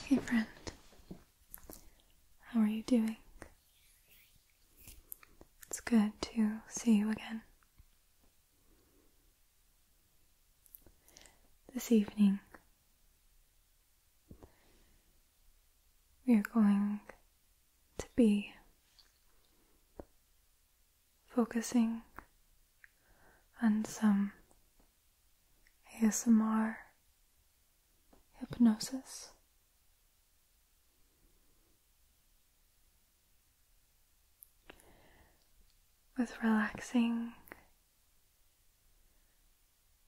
Hey friend, how are you doing? It's good to see you again. This evening, we are going to be focusing on some ASMR hypnosis. With relaxing,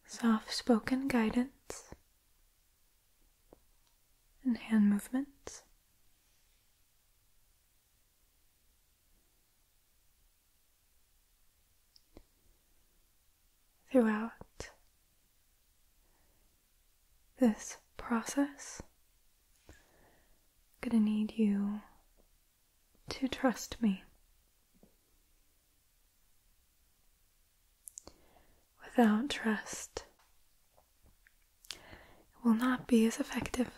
soft-spoken guidance and hand movements. Throughout this process, I'm going to need you to trust me. Without trust, it will not be as effective.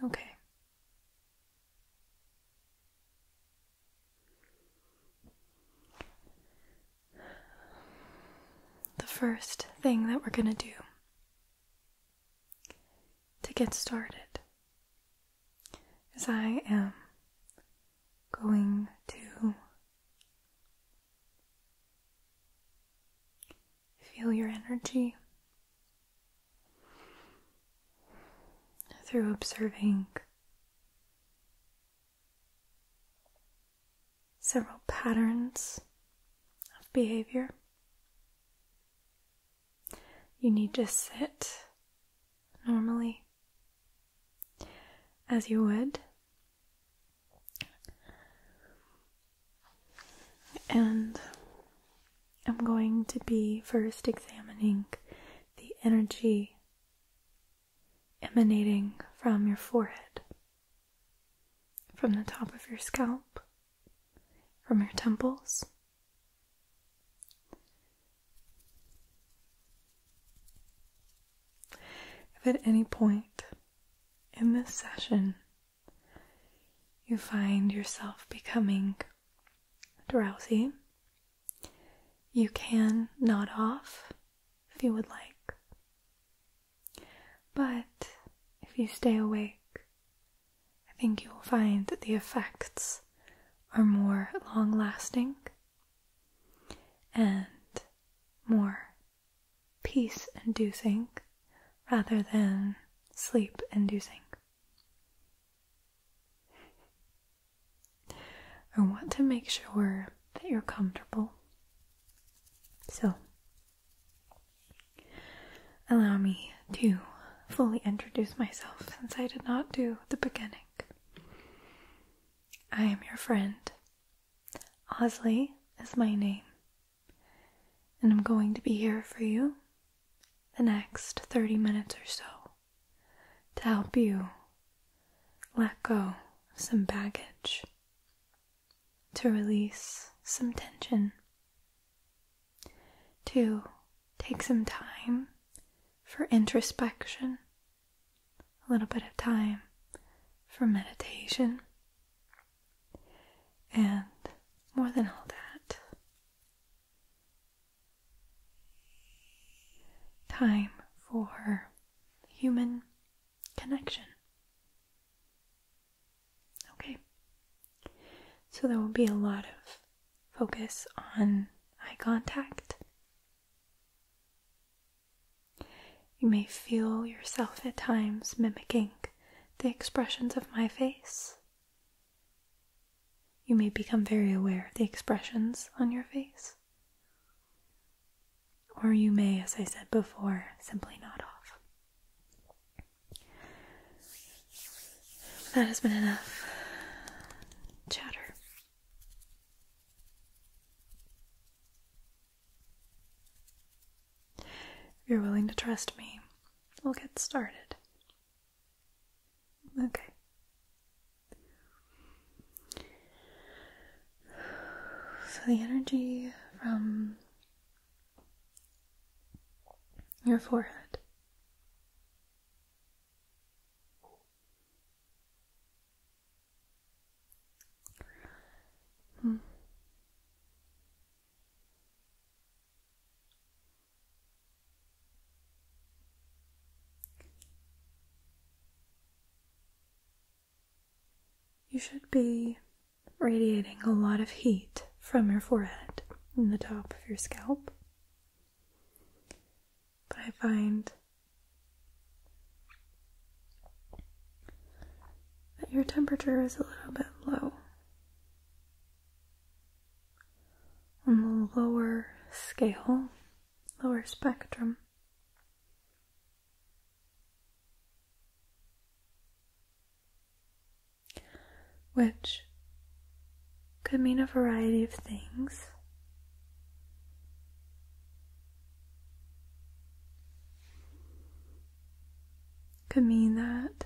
Okay. The first thing that we're going to do to get started is I am going to feel your energy through observing several patterns of behavior. You need to sit normally as you would, and I'm going to be first examining the energy emanating from your forehead, from the top of your scalp, from your temples. If at any point in this session you find yourself becoming drowsy, you can nod off if you would like. But if you stay awake, I think you will find that the effects are more long-lasting and more peace-inducing rather than sleep-inducing. I want to make sure that you're comfortable. So, allow me to fully introduce myself since I did not do the beginning. I am your friend. Osley is my name, and I'm going to be here for you the next 30 minutes or so to help you let go of some baggage, to release some tension, to take some time for introspection, a little bit of time for meditation, and more than all that, time for human connection. Okay, so there will be a lot of focus on eye contact. You may feel yourself at times mimicking the expressions of my face. You may become very aware of the expressions on your face. Or you may, as I said before, simply nod off. That has been enough chatter. If you're willing to trust me, we'll get started. Okay. So the energy from your forehead. You should be radiating a lot of heat from your forehead and the top of your scalp. But I find that your temperature is a little bit low. On the lower scale, lower spectrum. Which could mean a variety of things. Could mean that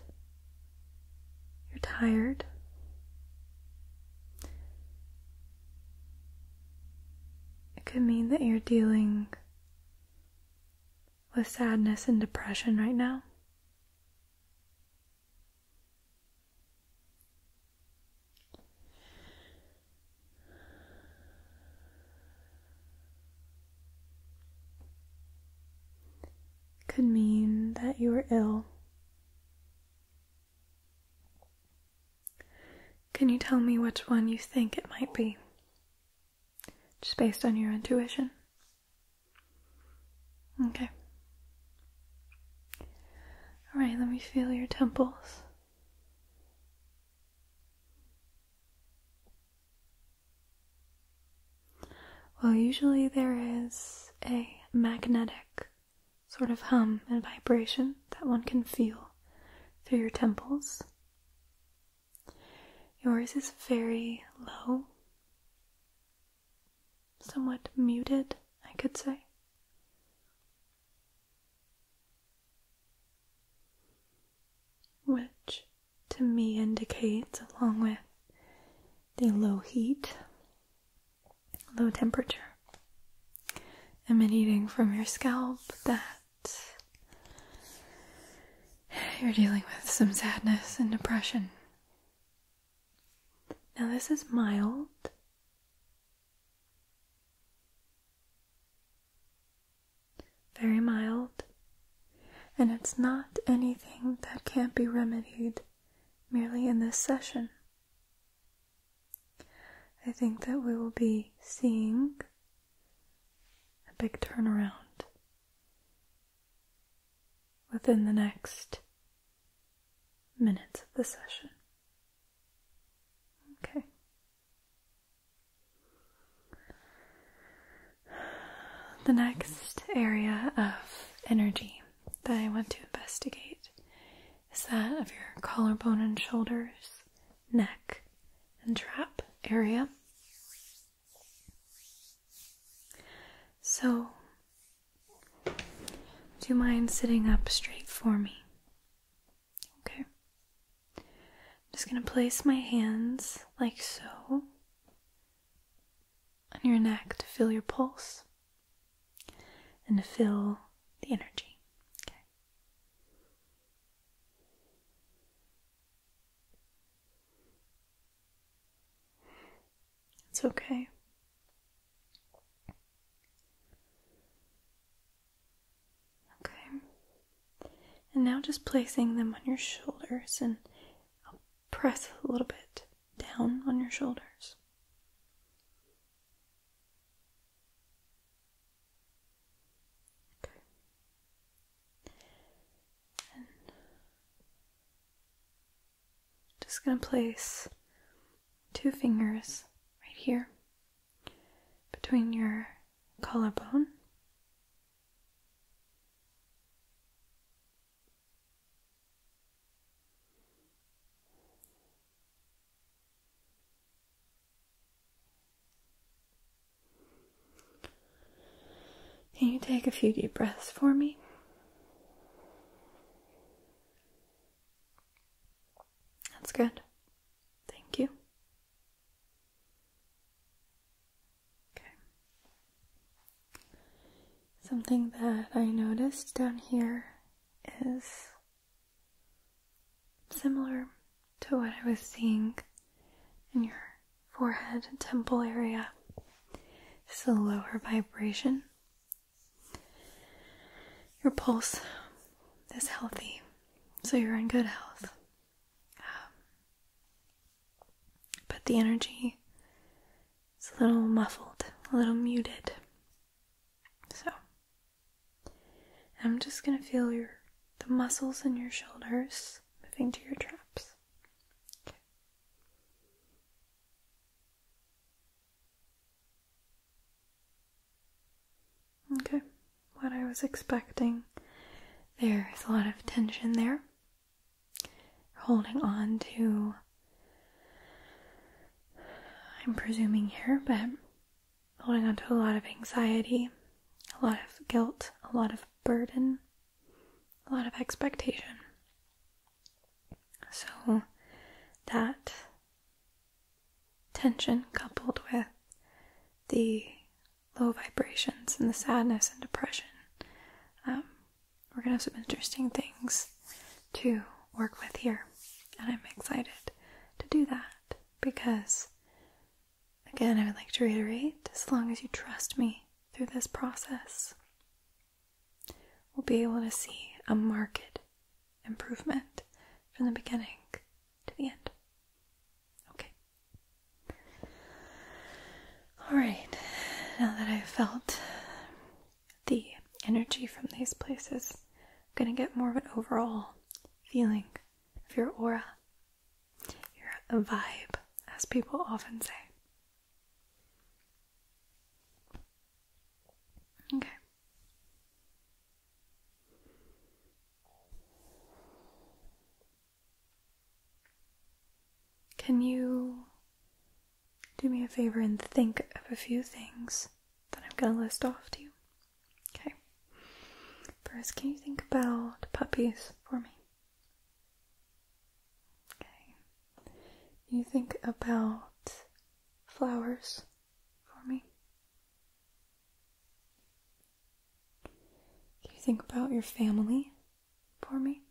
you're tired. It could mean that you're dealing with sadness and depression right now. Could mean that you are ill. Can you tell me which one you think it might be? Just based on your intuition. Okay. Alright, let me feel your temples. Well, usually there is a magnetic sort of hum and vibration that one can feel through your temples. Yours is very low, somewhat muted, I could say. Which to me indicates, along with the low heat, low temperature emanating from your scalp, that you're dealing with some sadness and depression. Now this is mild. Very mild. And it's not anything that can't be remedied merely in this session. I think that we will be seeing a big turnaround within the next minutes of the session. Okay. The next area of energy that I want to investigate is that of your collarbone and shoulders, neck, and trap area. So, do you mind sitting up straight for me? Okay. I'm just going to place my hands like so on your neck to feel your pulse and to feel the energy. Okay. It's okay. And now just placing them on your shoulders, and I'll press a little bit down on your shoulders. Okay. And just going to place 2 fingers right here between your collarbone. Can you take a few deep breaths for me? That's good. Thank you. Okay. Something that I noticed down here is similar to what I was seeing in your forehead and temple area. Just a lower vibration. Your pulse is healthy, so you're in good health. But the energy is a little muffled, a little muted. So, I'm just going to feel the muscles in your shoulders moving to your traps. Okay, what I was expecting. There is a lot of tension there. You're holding on to, I'm presuming here, but holding on to a lot of anxiety, a lot of guilt, a lot of burden, a lot of expectation. So that tension coupled with the low vibrations and the sadness and depression, we're going to have some interesting things to work with here. And I'm excited to do that because, again, I would like to reiterate, as long as you trust me through this process, we'll be able to see a marked improvement from the beginning to the end. Okay. Alright, now that I've felt the energy from these places, I'm going to get more of an overall feeling of your aura, your vibe, as people often say. Okay. Can you do me a favor and think of a few things that I'm going to list off to you? Okay. First, can you think about puppies for me? Okay. Can you think about flowers for me? Can you think about your family for me?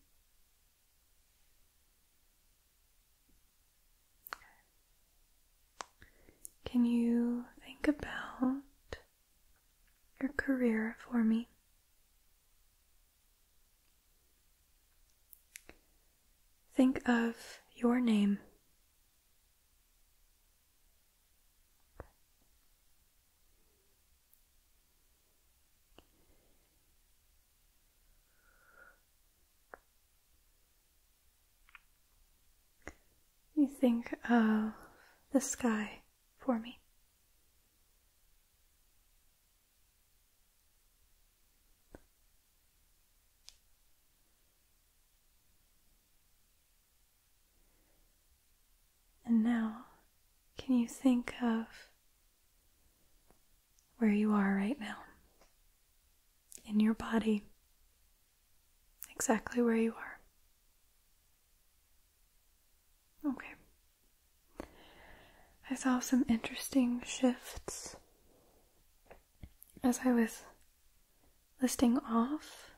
Can you think about your career for me? Think of your name. You think of the sky for me. And now, can you think of where you are right now? In your body, exactly where you are. Okay. I saw some interesting shifts as I was listing off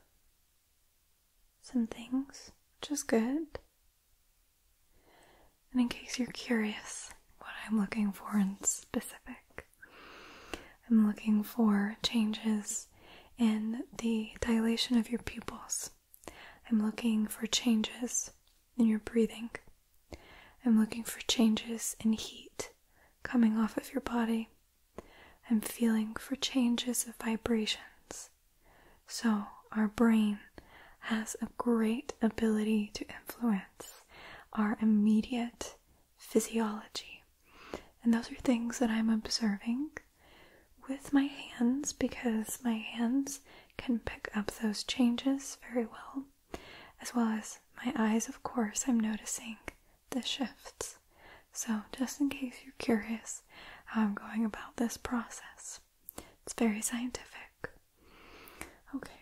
some things, which is good. And in case you're curious what I'm looking for in specific, I'm looking for changes in the dilation of your pupils. I'm looking for changes in your breathing. I'm looking for changes in heat coming off of your body. I'm feeling for changes of vibrations. So our brain has a great ability to influence our immediate physiology. And those are things that I'm observing with my hands, because my hands can pick up those changes very well as my eyes, of course. I'm noticing the shifts. So just in case you're curious how I'm going about this process, it's very scientific. Okay.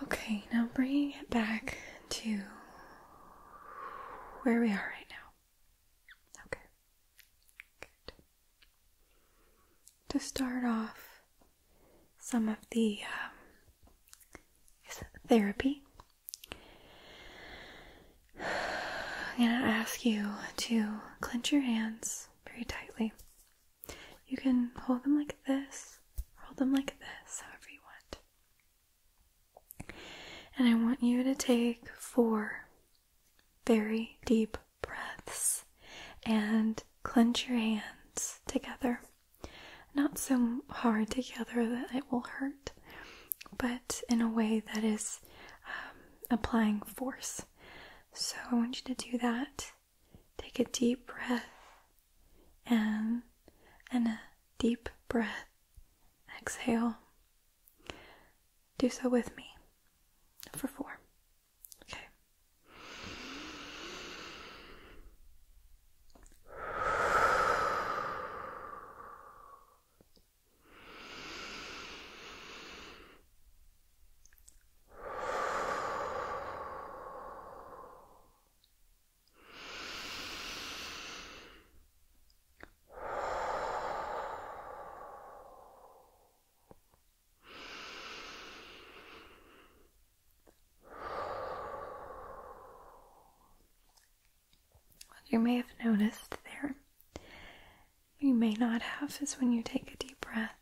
Okay, now bringing it back to where we are right now. Okay, good. to start off some of the therapy, I'm going to ask you to clench your hands very tightly. You can hold them like this, or hold them like this, however you want. And I want you to take 4 very deep breaths and clench your hands together. Not so hard together that it will hurt, but in a way that is applying force. So I want you to do that. Take a deep breath in and a deep breath. Exhale. Do so with me for 4. Okay. You may have noticed there, you may not have, is when you take a deep breath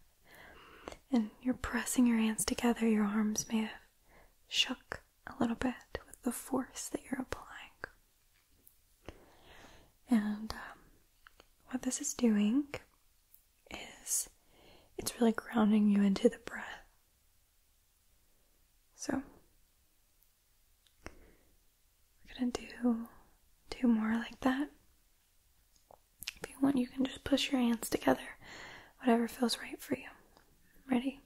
and you're pressing your hands together, your arms may have shook a little bit with the force that you're applying. And what this is doing is it's really grounding you into the breath. So we're going to do 2 more like that. If you want, you can just push your hands together, whatever feels right for you. Ready?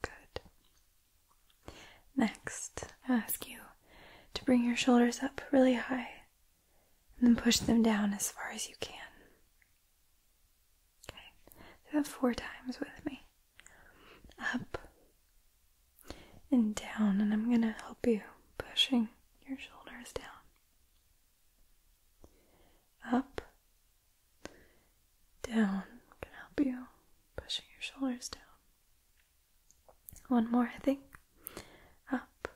Good. Next, I ask you to bring your shoulders up really high and then push them down as far as you can. Do that 4 times with me. Up and down, and I'm going to help you pushing your shoulders down. Up, down. I'm going to help you pushing your shoulders down. 1 more, I think. Up,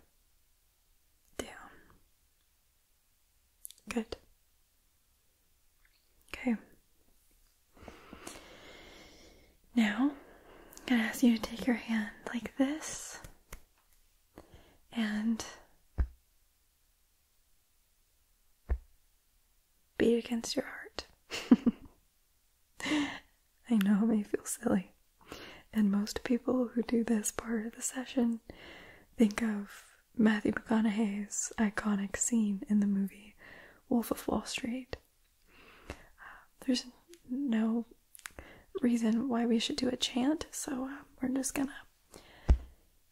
down. Good. Okay. Now, I'm going to ask you to take your hand like this and beat against your heart. I know it may feel silly, and most people who do this part of the session think of Matthew McConaughey's iconic scene in the movie Wolf of Wall Street. There's no reason why we should do a chant, so we're just gonna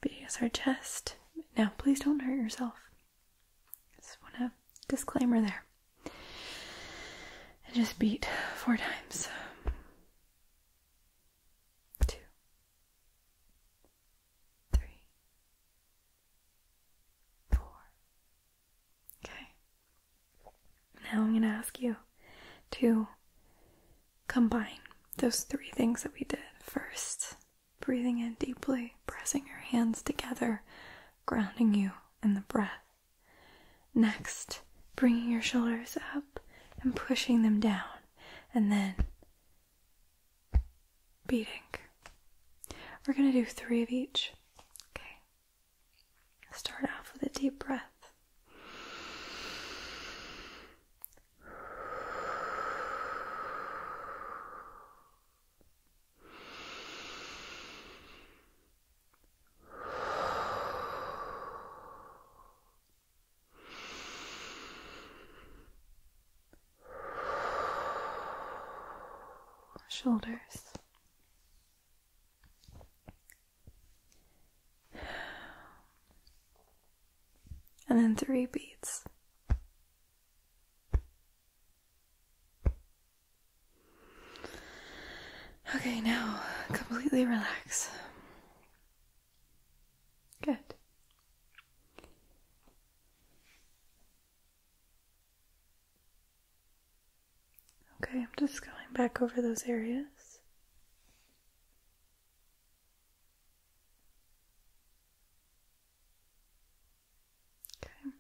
beat against our chest. Now, please don't hurt yourself. Just want a disclaimer there. And just beat 4 times. 2, 3, 4. Okay. Now I'm gonna ask you to combine those 3 things that we did. First, breathing in deeply, pressing your hands together, grounding you in the breath. Next, bringing your shoulders up and pushing them down, and then beating. We're going to do 3 of each. Okay. Start off with a deep breath. Shoulders. And then 3 beats. Okay, now completely relax. Just going back over those areas. Okay.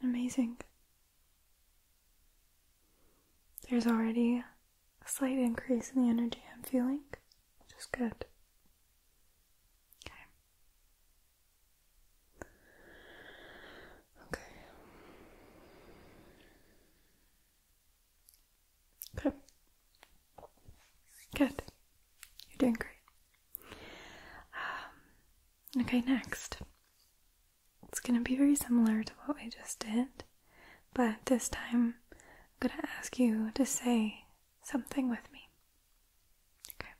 Amazing. There's already a slight increase in the energy I'm feeling, which is good. Okay. Okay. Good. Good. You're doing great. Okay, next. It's going to be very similar to what we just did, but this time I'm going to ask you to say something with me. Okay.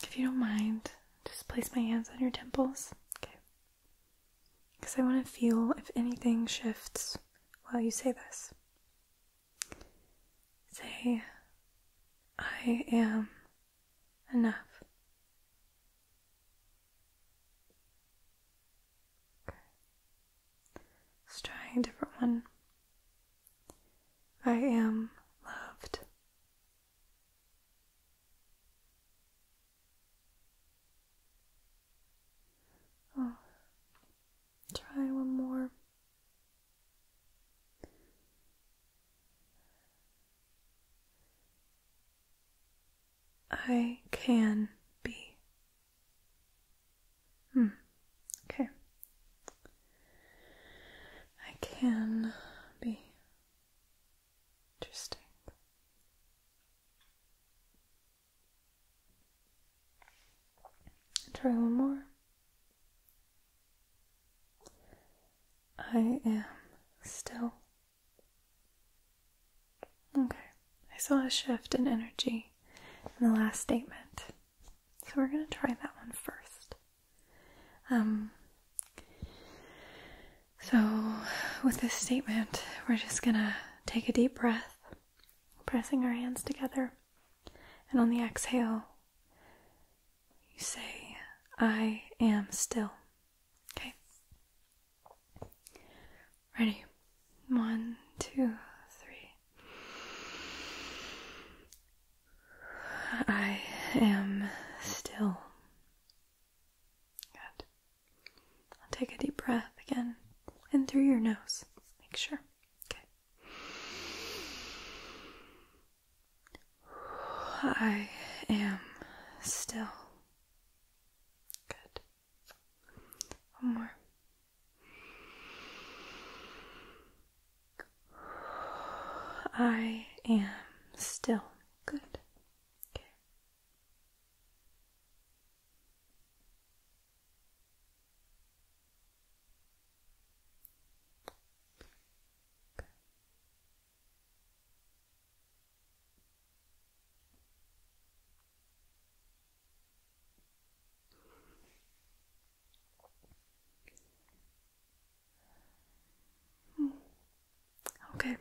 If you don't mind, just place my hands on your temples. Okay. Because I want to feel if anything shifts while you say this. Say, I am enough. Okay. Let's try a different one. I am loved. Oh. Try one more. I can be. Okay. I can be. Interesting. Try one more. I am still. Okay. I saw a shift in energy in the last statement. So we're going to try that one first. So with this statement, we're just going to take a deep breath, pressing our hands together. And on the exhale, you say, I am still. Okay? Ready? 1, 2, 3. I am still. Good. I'll take a deep breath again, in through your nose. Make sure. Okay. I am still. Good. One more. I am still. Good. Okay. Okay.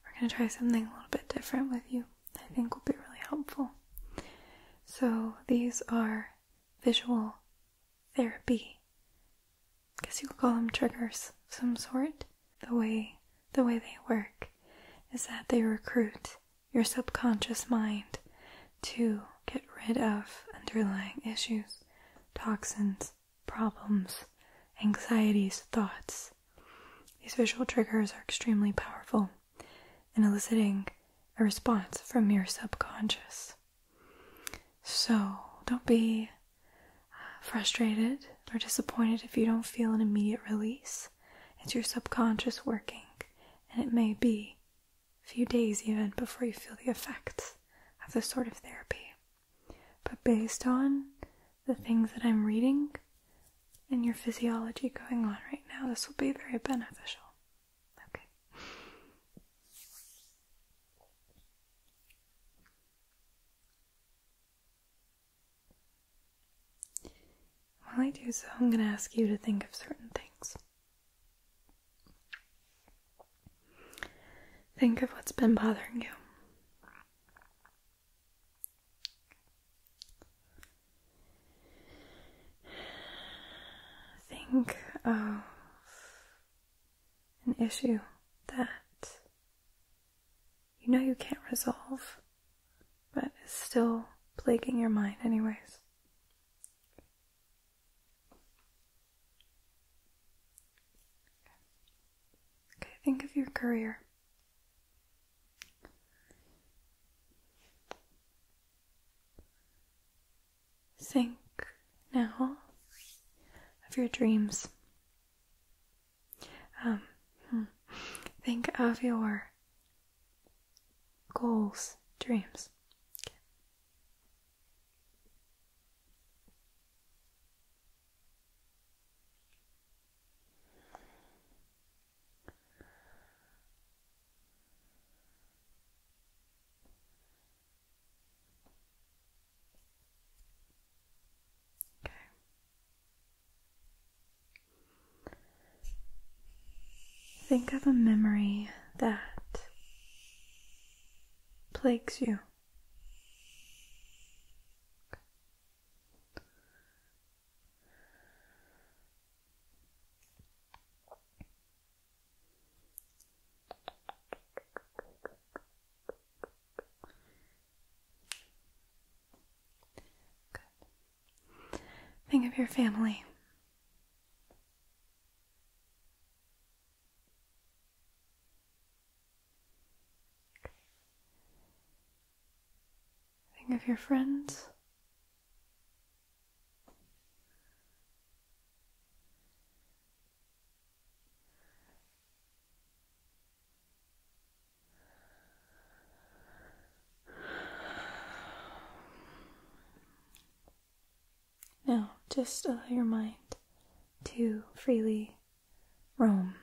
We're going to try something a little bit different with you. I think will be really helpful. So these are visual therapy. I guess you could call them triggers of some sort. The way they work is that they recruit your subconscious mind to get rid of underlying issues, toxins, problems, anxieties, thoughts. These visual triggers are extremely powerful in eliciting a response from your subconscious. So don't be frustrated or disappointed if you don't feel an immediate release. It's your subconscious working, and it may be a few days even before you feel the effects of this sort of therapy. But based on the things that I'm reading and your physiology going on right now, this will be very beneficial. Okay. While I do so, I'm going to ask you to think of certain things. Think of what's been bothering you. Think of an issue that you know you can't resolve, but is still plaguing your mind anyways. Okay, think of your career. Think now of your dreams. Think of your goals, dreams. Okay. Think of a memory that plagues you. Good. Think of your family. Think of your friends. Now, just allow your mind to freely roam.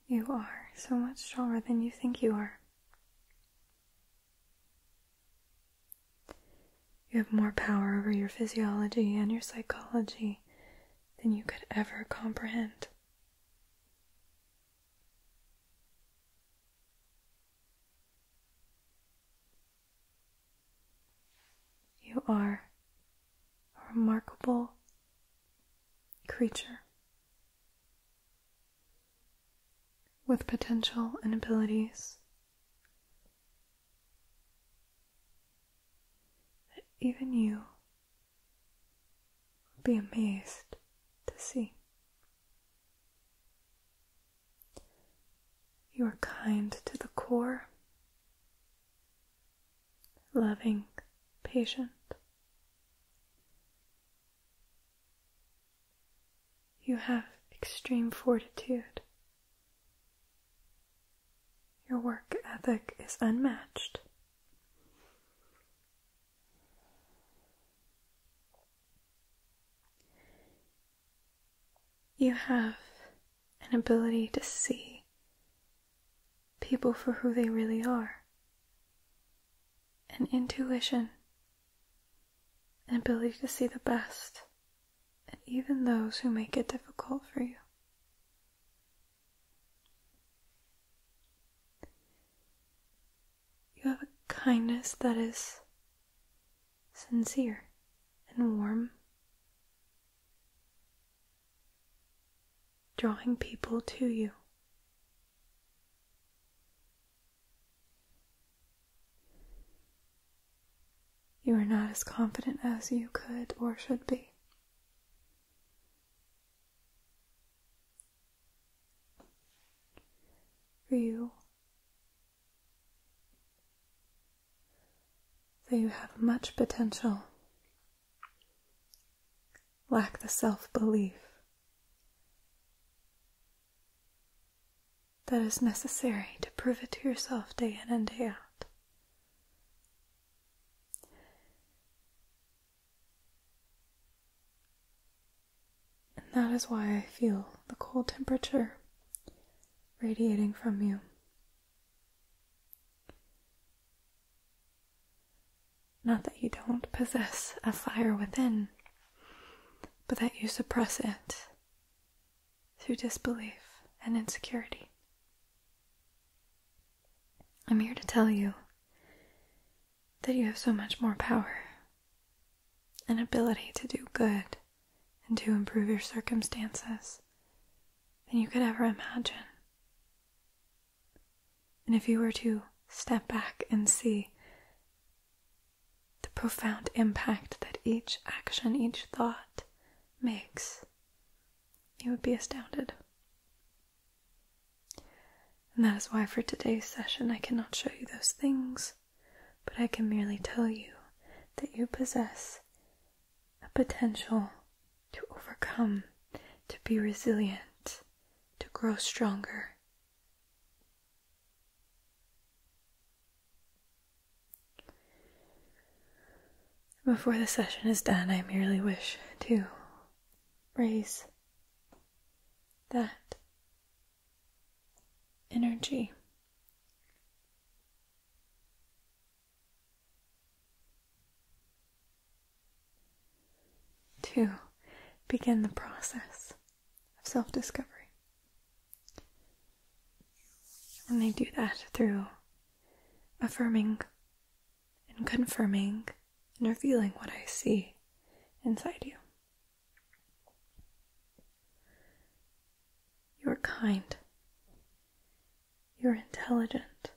You are so much stronger than you think you are. You have more power over your physiology and your psychology than you could ever comprehend. You are a remarkable creature with potential and abilities that even you would be amazed to see. You are kind to the core, loving, patient. You have extreme fortitude. Your work ethic is unmatched. You have an ability to see people for who they really are, an intuition, an ability to see the best, and even those who make it difficult for you. You have a kindness that is sincere and warm, drawing people to you. You are not as confident as you could or should be. For you, though you have much potential, lack the self-belief that is necessary to prove it to yourself day in and day out. And that is why I feel the cold temperature radiating from you. Not that you don't possess a fire within, but that you suppress it through disbelief and insecurity. I'm here to tell you that you have so much more power and ability to do good and to improve your circumstances than you could ever imagine. And if you were to step back and see the profound impact that each action, each thought makes, you would be astounded. And that is why for today's session I cannot show you those things, but I can merely tell you that you possess a potential to overcome, to be resilient, to grow stronger. Before the session is done, I merely wish to raise that energy to begin the process of self-discovery. And I do that through affirming and confirming and revealing what I see inside you. You're kind. You're intelligent.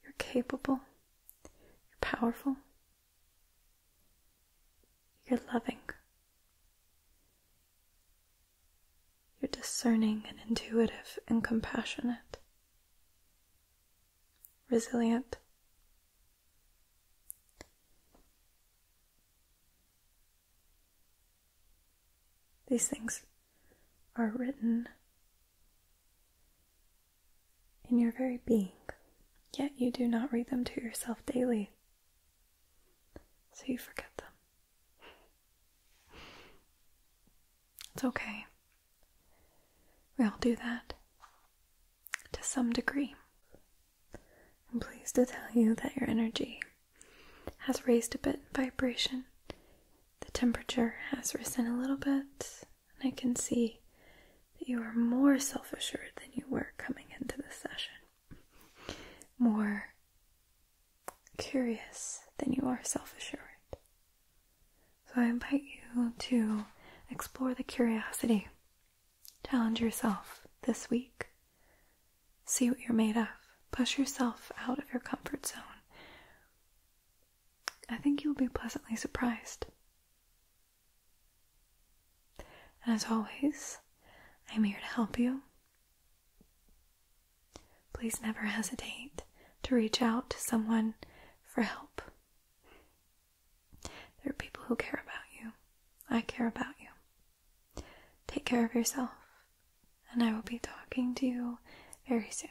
You're capable. You're powerful. You're loving. You're discerning and intuitive and compassionate. Resilient. These things are written in your very being, yet you do not read them to yourself daily, so you forget them. It's okay. We all do that, to some degree. I'm pleased to tell you that your energy has raised a bit in vibration. The temperature has risen a little bit, and I can see that you are more self-assured than you were coming into the session. More curious than you are self-assured. So I invite you to explore the curiosity. Challenge yourself this week. See what you're made of. Push yourself out of your comfort zone. I think you'll be pleasantly surprised. And as always, I'm here to help you. Please never hesitate to reach out to someone for help. There are people who care about you. I care about you. Take care of yourself, and I will be talking to you very soon.